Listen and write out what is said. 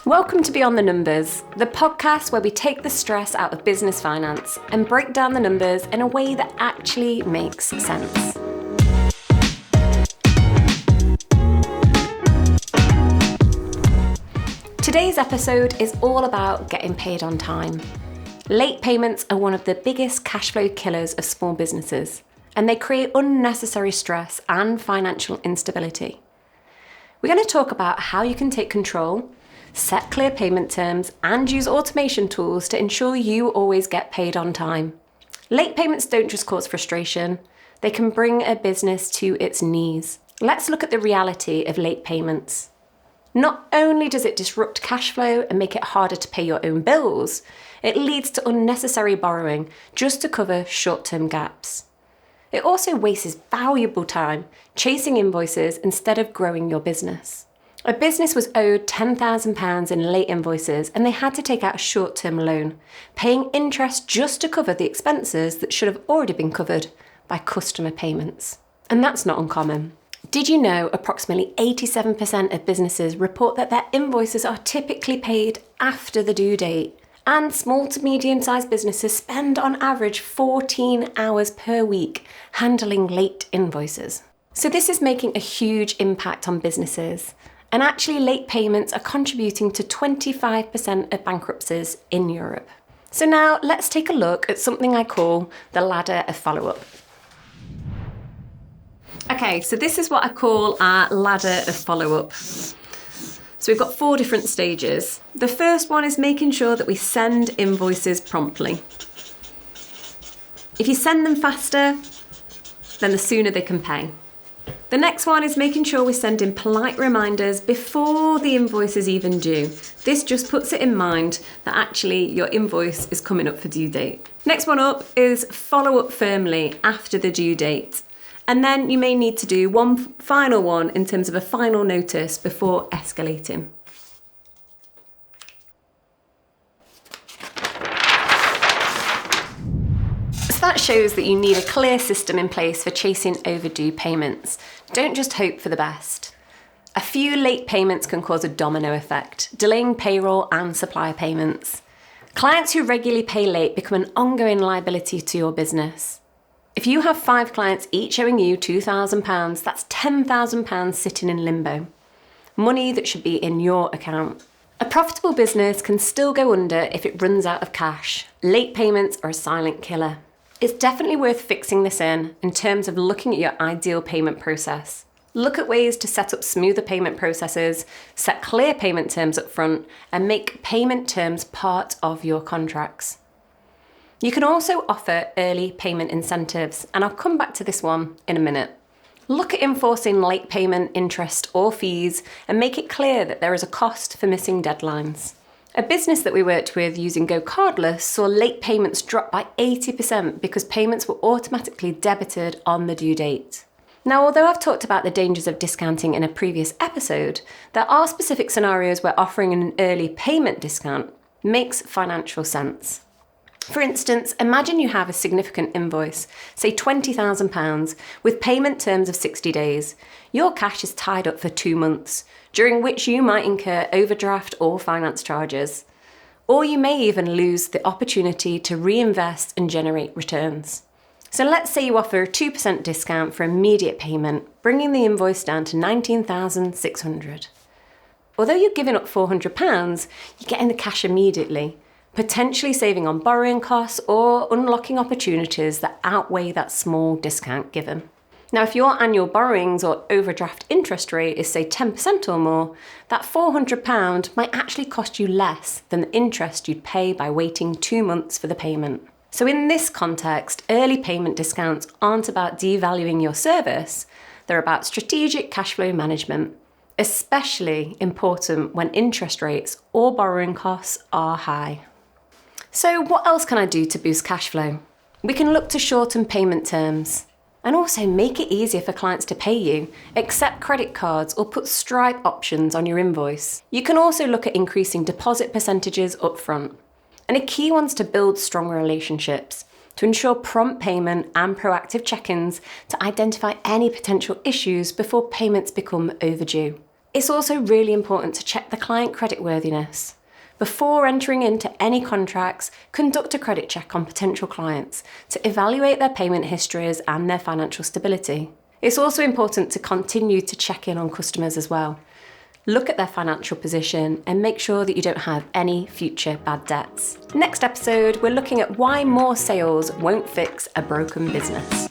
Welcome to Beyond the Numbers, the podcast where we take the stress out of business finance and break down the numbers in a way that actually makes sense. Today's episode is all about getting paid on time. Late payments are one of the biggest cash flow killers of small businesses, and they create unnecessary stress and financial instability. We're going to talk about how you can take control, set clear payment terms, and use automation tools to ensure you always get paid on time. Late payments don't just cause frustration, they can bring a business to its knees. Let's look at the reality of late payments. Not only does it disrupt cash flow and make it harder to pay your own bills, it leads to unnecessary borrowing just to cover short-term gaps. It also wastes valuable time chasing invoices instead of growing your business. A business was owed £10,000 in late invoices and they had to take out a short-term loan, paying interest just to cover the expenses that should have already been covered by customer payments. And that's not uncommon. Did you know approximately 87% of businesses report that their invoices are typically paid after the due date? And small to medium-sized businesses spend on average 14 hours per week handling late invoices. So this is making a huge impact on businesses. And actually, late payments are contributing to 25% of bankruptcies in Europe. So now let's take a look at something I call the ladder of follow-up. Okay, so this is what I call our ladder of follow-up. So we've got 4 different stages. The first one is making sure that we send invoices promptly. If you send them faster, then the sooner they can pay. The next one is making sure we send in polite reminders before the invoice is even due. This just puts it in mind that actually your invoice is coming up for due date. Next one up is follow up firmly after the due date. And then you may need to do one final one in terms of a final notice before escalating. So that shows that you need a clear system in place for chasing overdue payments. Don't just hope for the best. A few late payments can cause a domino effect, delaying payroll and supplier payments. Clients who regularly pay late become an ongoing liability to your business. If you have 5 clients each owing you £2,000, that's £10,000 sitting in limbo. Money that should be in your account. A profitable business can still go under if it runs out of cash. Late payments are a silent killer. It's definitely worth fixing this in terms of looking at your ideal payment process. Look at ways to set up smoother payment processes, set clear payment terms up front, and make payment terms part of your contracts. You can also offer early payment incentives, and I'll come back to this one in a minute. Look at enforcing late payment interest or fees and make it clear that there is a cost for missing deadlines. A business that we worked with using Go Cardless saw late payments drop by 80% because payments were automatically debited on the due date. Now, although I've talked about the dangers of discounting in a previous episode, there are specific scenarios where offering an early payment discount makes financial sense. For instance, imagine you have a significant invoice, say £20,000, with payment terms of 60 days. Your cash is tied up for 2 months, during which you might incur overdraft or finance charges. Or you may even lose the opportunity to reinvest and generate returns. So let's say you offer a 2% discount for immediate payment, bringing the invoice down to £19,600. Although you're giving up £400, you're getting the cash immediately, potentially saving on borrowing costs or unlocking opportunities that outweigh that small discount given. Now, if your annual borrowings or overdraft interest rate is, say, 10% or more, that £400 might actually cost you less than the interest you'd pay by waiting 2 months for the payment. So in this context, early payment discounts aren't about devaluing your service, they're about strategic cash flow management, especially important when interest rates or borrowing costs are high. So what else can I do to boost cash flow? We can look to shorten payment terms and also make it easier for clients to pay you, accept credit cards or put Stripe options on your invoice. You can also look at increasing deposit percentages upfront. And a key one's to build strong relationships, to ensure prompt payment and proactive check-ins to identify any potential issues before payments become overdue. It's also really important to check the client creditworthiness. Before entering into any contracts, conduct a credit check on potential clients to evaluate their payment histories and their financial stability. It's also important to continue to check in on customers as well. Look at their financial position and make sure that you don't have any future bad debts. Next episode, we're looking at why more sales won't fix a broken business.